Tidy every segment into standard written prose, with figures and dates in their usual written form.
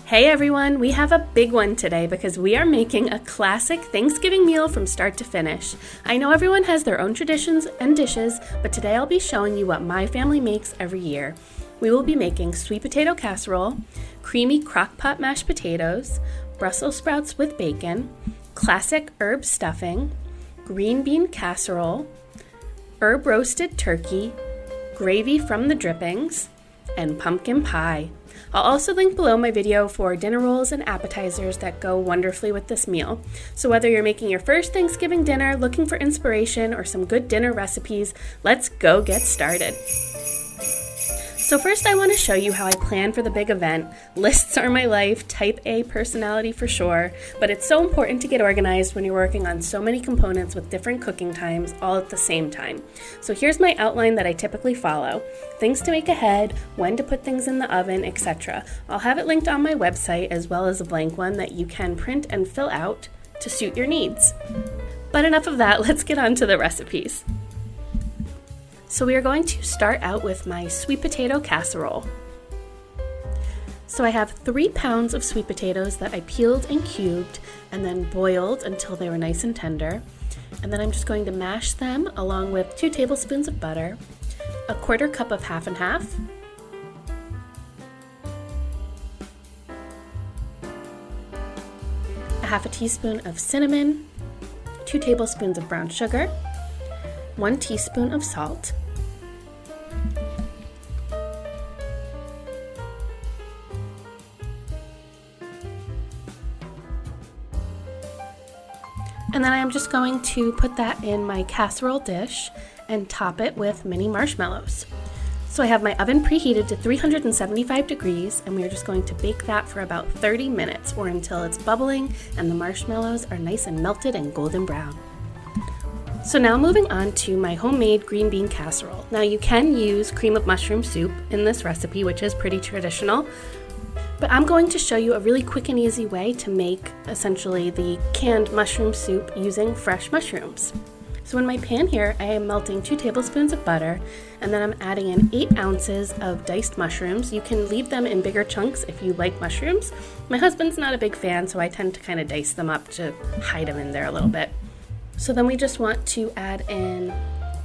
Hey everyone, we have a big one today because we are making a classic Thanksgiving meal from start to finish. I know everyone has their own traditions and dishes, but today I'll be showing you what my family makes every year. We will be making sweet potato casserole, creamy crock-pot mashed potatoes, Brussels sprouts with bacon, classic herb stuffing, green bean casserole, herb roasted turkey, gravy from the drippings, and pumpkin pie. I'll also link below my video for dinner rolls and appetizers that go wonderfully with this meal. So whether you're making your first Thanksgiving dinner, looking for inspiration, or some good dinner recipes, let's go get started. So first I want to show you how I plan for the big event. Lists are my life, type A personality for sure, but it's so important to get organized when you're working on so many components with different cooking times all at the same time. So here's my outline that I typically follow. Things to make ahead, when to put things in the oven, etc. I'll have it linked on my website as well as a blank one that you can print and fill out to suit your needs. But enough of that, let's get on to the recipes. So we are going to start out with my sweet potato casserole. So I have 3 pounds of sweet potatoes that I peeled and cubed and then boiled until they were nice and tender. And then I'm just going to mash them along with 2 tablespoons of butter, a 1/4 cup of half and half, a 1/2 teaspoon of cinnamon, 2 tablespoons of brown sugar, 1 teaspoon of salt, and then I'm just going to put that in my casserole dish and top it with mini marshmallows. So I have my oven preheated to 375 degrees and we're just going to bake that for about 30 minutes or until it's bubbling and the marshmallows are nice and melted and golden brown. So now moving on to my homemade green bean casserole. Now you can use cream of mushroom soup in this recipe, which is pretty traditional, but I'm going to show you a really quick and easy way to make essentially the canned mushroom soup using fresh mushrooms. So in my pan here, I am melting 2 tablespoons of butter, and then I'm adding in 8 ounces of diced mushrooms. You can leave them in bigger chunks if you like mushrooms. My husband's not a big fan, so I tend to kind of dice them up to hide them in there a little bit. So then we just want to add in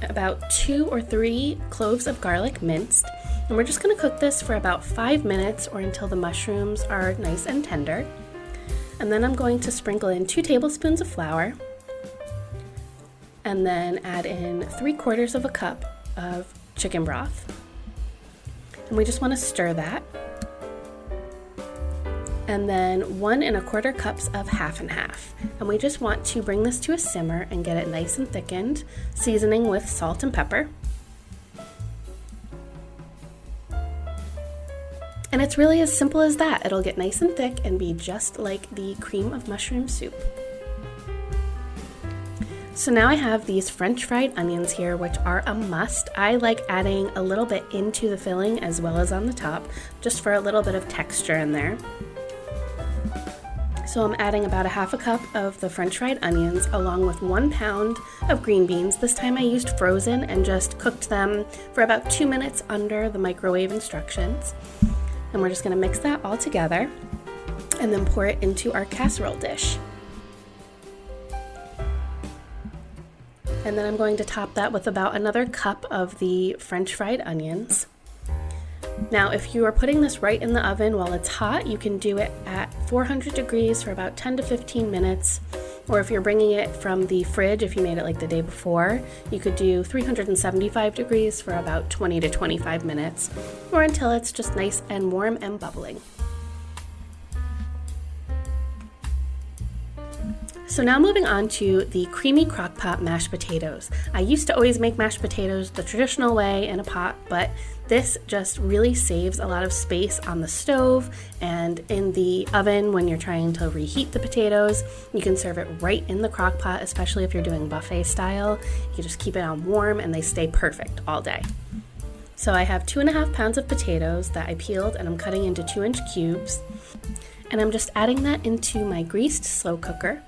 about 2 or 3 cloves of garlic minced, and we're just going to cook this for about 5 minutes or until the mushrooms are nice and tender. And then I'm going to sprinkle in 2 tablespoons of flour and then add in 3/4 of a cup of chicken broth. And we just want to stir that. And then 1 1/4 cups of half and half. And we just want to bring this to a simmer and get it nice and thickened, seasoning with salt and pepper. And it's really as simple as that. It'll get nice and thick and be just like the cream of mushroom soup. So now I have these French fried onions here, which are a must. I like adding a little bit into the filling as well as on the top, just for a little bit of texture in there. So I'm adding about 1/2 cup of the French fried onions along with 1 pound of green beans. This time I used frozen and just cooked them for about 2 minutes under the microwave instructions. And we're just going to mix that all together and then pour it into our casserole dish. And then I'm going to top that with about another cup of the French fried onions. Now, if you are putting this right in the oven while it's hot, you can do it at 400 degrees for about 10 to 15 minutes. Or if you're bringing it from the fridge, if you made it like the day before, you could do 375 degrees for about 20 to 25 minutes, or until it's just nice and warm and bubbling. So now moving on to the creamy crock-pot mashed potatoes. I used to always make mashed potatoes the traditional way in a pot, but this just really saves a lot of space on the stove and in the oven when you're trying to reheat the potatoes. You can serve it right in the crock pot, especially if you're doing buffet style. You just keep it on warm and they stay perfect all day. So I have 2.5 pounds of potatoes that I peeled and I'm cutting into 2-inch cubes. And I'm just adding that into my greased slow cooker,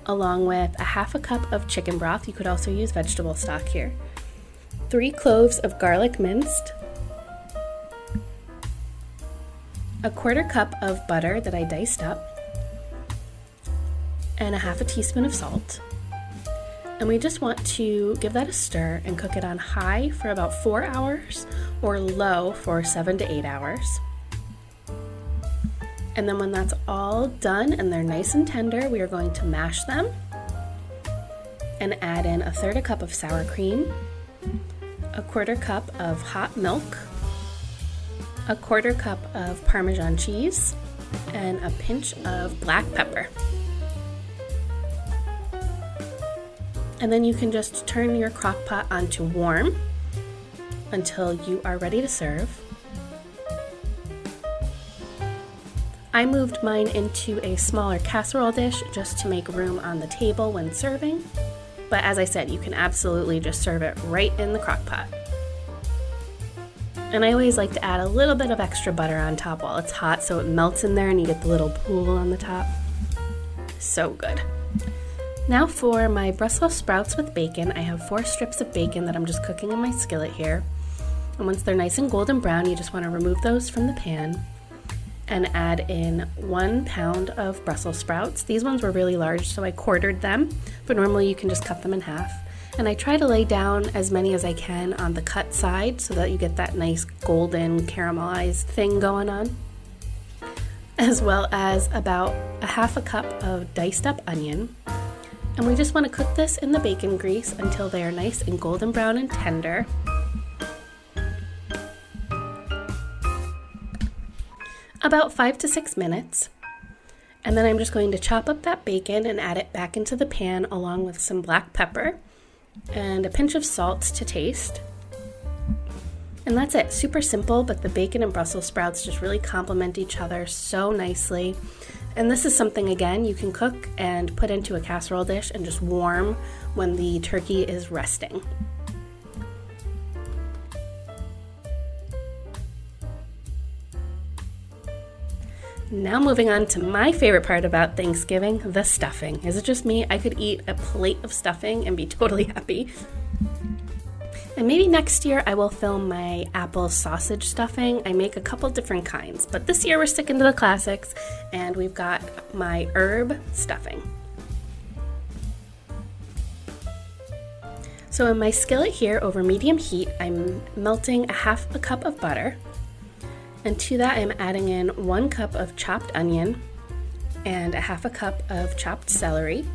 along with 1/2 cup of chicken broth. You could also use vegetable stock here. 3 cloves of garlic minced, a 1/4 cup of butter that I diced up, and a 1/2 teaspoon of salt. And we just want to give that a stir and cook it on high for about 4 hours or low for 7 to 8 hours. And then when that's all done and they're nice and tender, we are going to mash them and add in 1/3 cup of sour cream, a 1/4 cup of hot milk, a 1/4 cup of Parmesan cheese, and a pinch of black pepper. And then you can just turn your crock pot onto warm until you are ready to serve. I moved mine into a smaller casserole dish just to make room on the table when serving. But as I said, you can absolutely just serve it right in the crock pot. And I always like to add a little bit of extra butter on top while it's hot so it melts in there and you get the little pool on the top. So good. Now for my Brussels sprouts with bacon, I have 4 strips of bacon that I'm just cooking in my skillet here. And once they're nice and golden brown, you just want to remove those from the pan and add in 1 pound of Brussels sprouts. These ones were really large, so I quartered them, but normally you can just cut them in half. And I try to lay down as many as I can on the cut side so that you get that nice golden caramelized thing going on. As well as about a 1/2 cup of diced up onion. And we just want to cook this in the bacon grease until they are nice and golden brown and tender. About 5 to 6 minutes. And then I'm just going to chop up that bacon and add it back into the pan along with some black pepper and a pinch of salt to taste. And that's it. Super simple, but the bacon and Brussels sprouts just really complement each other so nicely. And this is something, again, you can cook and put into a casserole dish and just warm when the turkey is resting. Now moving on to my favorite part about Thanksgiving, the stuffing. Is it just me? I could eat a plate of stuffing and be totally happy. And maybe next year I will film my apple sausage stuffing. I make a couple different kinds, but this year we're sticking to the classics and we've got my herb stuffing. So in my skillet here over medium heat, I'm melting a 1/2 cup of butter. And to that I'm adding in 1 cup of chopped onion and a 1/2 cup of chopped celery.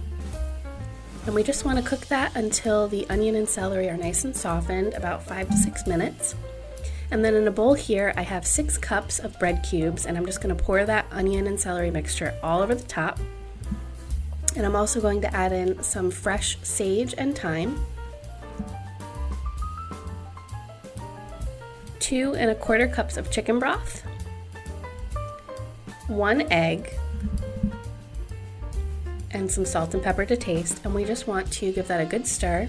And we just want to cook that until the onion and celery are nice and softened, about 5 to 6 minutes. And then in a bowl here, I have 6 cups of bread cubes, and I'm just going to pour that onion and celery mixture all over the top. And I'm also going to add in some fresh sage and thyme, 2 1/4 cups of chicken broth, 1 egg, and some salt and pepper to taste, and we just want to give that a good stir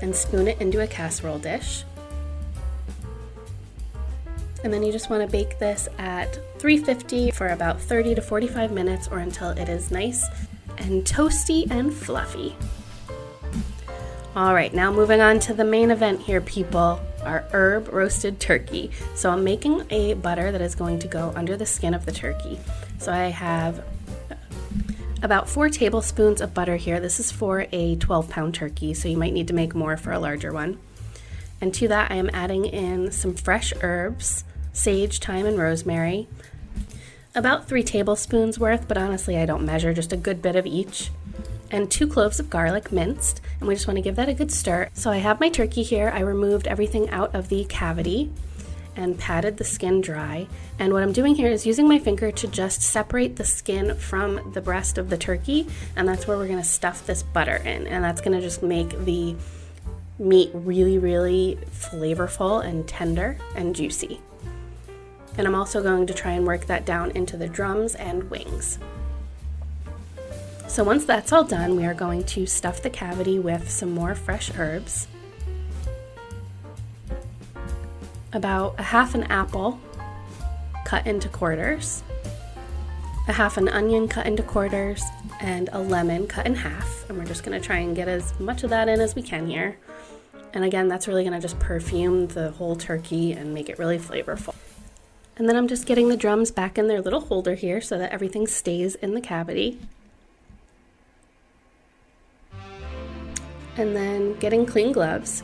and spoon it into a casserole dish. And then you just want to bake this at 350 for about 30 to 45 minutes or until it is nice and toasty and fluffy. All right, now moving on to the main event here, people, our herb roasted turkey. So I'm making a butter that is going to go under the skin of the turkey. So I have about 4 tablespoons of butter here. This is for a 12-pound turkey, so you might need to make more for a larger one. And to that I am adding in some fresh herbs, sage, thyme, and rosemary. About 3 tablespoons worth, but honestly I don't measure, just a good bit of each. And 2 cloves of garlic minced, and we just want to give that a good stir. So I have my turkey here. I removed everything out of the cavity and patted the skin dry. And what I'm doing here is using my finger to just separate the skin from the breast of the turkey, and that's where we're going to stuff this butter in, and that's going to just make the meat really, really flavorful and tender and juicy. And I'm also going to try and work that down into the drums and wings. So once that's all done, we are going to stuff the cavity with some more fresh herbs. About a 1/2 an apple cut into quarters, a 1/2 an onion cut into quarters, and a lemon cut in half. And we're just going to try and get as much of that in as we can here. And again, that's really going to just perfume the whole turkey and make it really flavorful. And then I'm just getting the drums back in their little holder here so that everything stays in the cavity. And then getting clean gloves,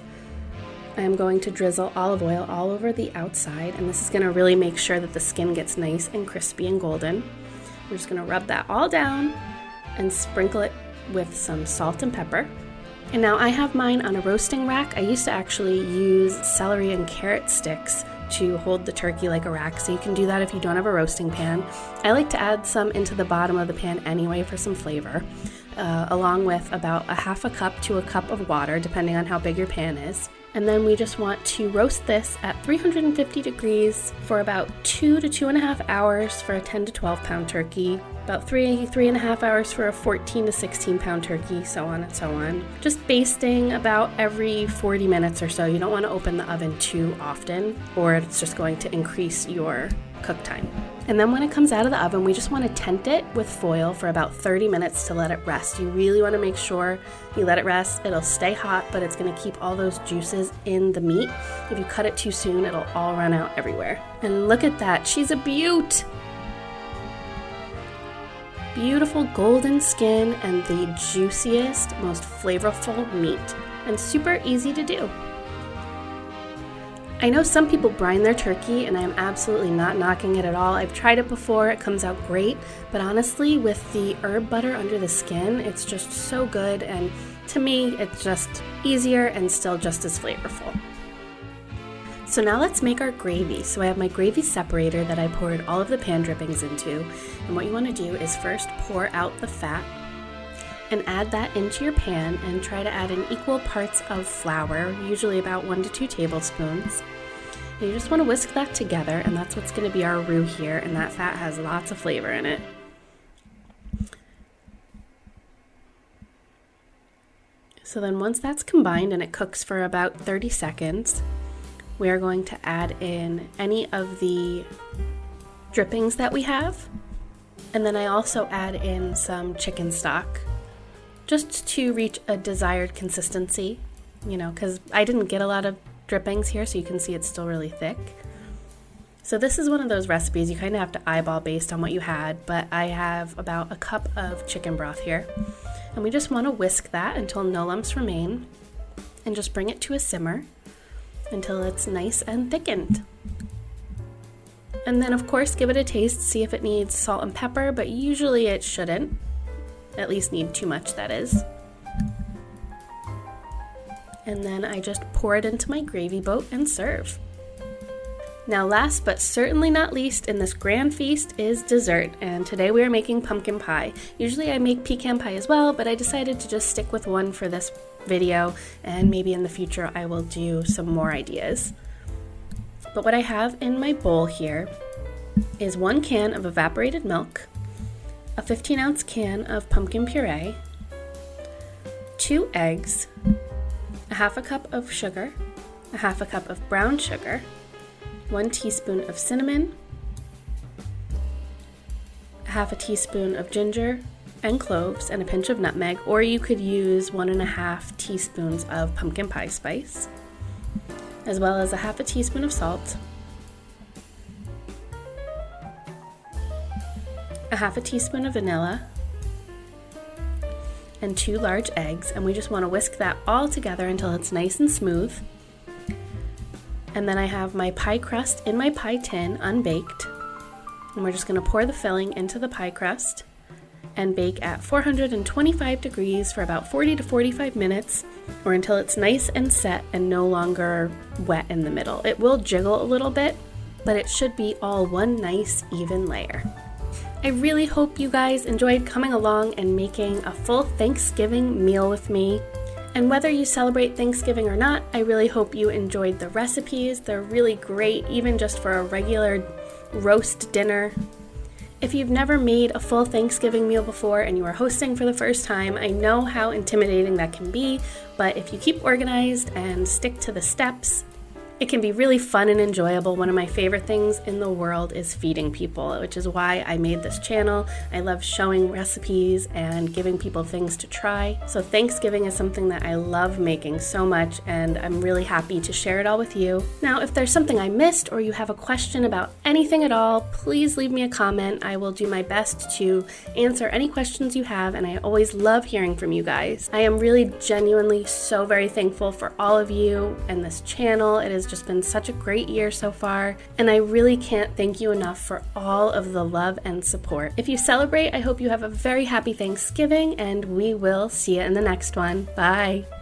I'm going to drizzle olive oil all over the outside, and this is going to really make sure that the skin gets nice and crispy and golden. We're just going to rub that all down and sprinkle it with some salt and pepper. And now I have mine on a roasting rack. I used to actually use celery and carrot sticks to hold the turkey like a rack, so you can do that if you don't have a roasting pan. I like to add some into the bottom of the pan anyway for some flavor, along with about a half a cup to a cup of water, depending on how big your pan is. And then we just want to roast this at 350 degrees for about 2 to 2.5 hours for a 10 to 12 pound turkey, about 3.5 hours for a 14 to 16 pound turkey, so on and so on. Just basting about every 40 minutes or so. You don't want to open the oven too often, or it's just going to increase your cook time. And then when it comes out of the oven, we just want to tent it with foil for about 30 minutes to let it rest. You really want to make sure you let it rest. It'll stay hot, but it's going to keep all those juices in the meat. If you cut it too soon, it'll all run out everywhere. And look at that, she's a beaut! Beautiful golden skin and the juiciest, most flavorful meat, and super easy to do. I know some people brine their turkey, and I am absolutely not knocking it at all. I've tried it before, it comes out great, but honestly, with the herb butter under the skin, it's just so good, and to me, it's just easier and still just as flavorful. So now let's make our gravy. So I have my gravy separator that I poured all of the pan drippings into, and what you want to do is first pour out the fat and add that into your pan, and try to add in equal parts of flour, usually about 1 to 2 tablespoons. And you just want to whisk that together, and that's what's going to be our roux here, and that fat has lots of flavor in it. So then once that's combined and it cooks for about 30 seconds, we are going to add in any of the drippings that we have, and then I also add in some chicken stock, just to reach a desired consistency, because I didn't get a lot of drippings here, so you can see it's still really thick. So this is one of those recipes you kind of have to eyeball based on what you had, but I have about a cup of chicken broth here. And we just want to whisk that until no lumps remain, and just bring it to a simmer until it's nice and thickened. And then of course give it a taste, see if it needs salt and pepper, but usually it shouldn't. At least need too much, that is. And then I just pour it into my gravy boat and serve. Now last but certainly not least in this grand feast is dessert, and today we are making pumpkin pie. Usually I make pecan pie as well, but I decided to just stick with one for this video, and maybe in the future I will do some more ideas. But what I have in my bowl here is 1 can of evaporated milk, a 15-ounce can of pumpkin puree, 2 eggs, a half a cup of sugar, a half a cup of brown sugar, 1 teaspoon of cinnamon, a half a teaspoon of ginger and cloves, and a pinch of nutmeg, or you could use 1.5 teaspoons of pumpkin pie spice, as well as a half a teaspoon of salt, a half a teaspoon of vanilla, and 2 large eggs, and we just want to whisk that all together until it's nice and smooth. And then I have my pie crust in my pie tin, unbaked, and we're just going to pour the filling into the pie crust and bake at 425 degrees for about 40 to 45 minutes, or until it's nice and set and no longer wet in the middle. It will jiggle a little bit, but it should be all one nice even layer. I really hope you guys enjoyed coming along and making a full Thanksgiving meal with me. And whether you celebrate Thanksgiving or not, I really hope you enjoyed the recipes. They're really great, even just for a regular roast dinner. If you've never made a full Thanksgiving meal before and you are hosting for the first time, I know how intimidating that can be, but if you keep organized and stick to the steps, It can be really fun and enjoyable. One of my favorite things in the world is feeding people, which is why I made this channel. I love showing recipes and giving people things to try. So Thanksgiving is something that I love making so much, and I'm really happy to share it all with you. Now, if there's something I missed or you have a question about anything at all, please leave me a comment. I will do my best to answer any questions you have, and I always love hearing from you guys. I am really genuinely so very thankful for all of you and this channel. It has just been such a great year so far, and I really can't thank you enough for all of the love and support. If you celebrate, I hope you have a very happy Thanksgiving, and we will see you in the next one. Bye!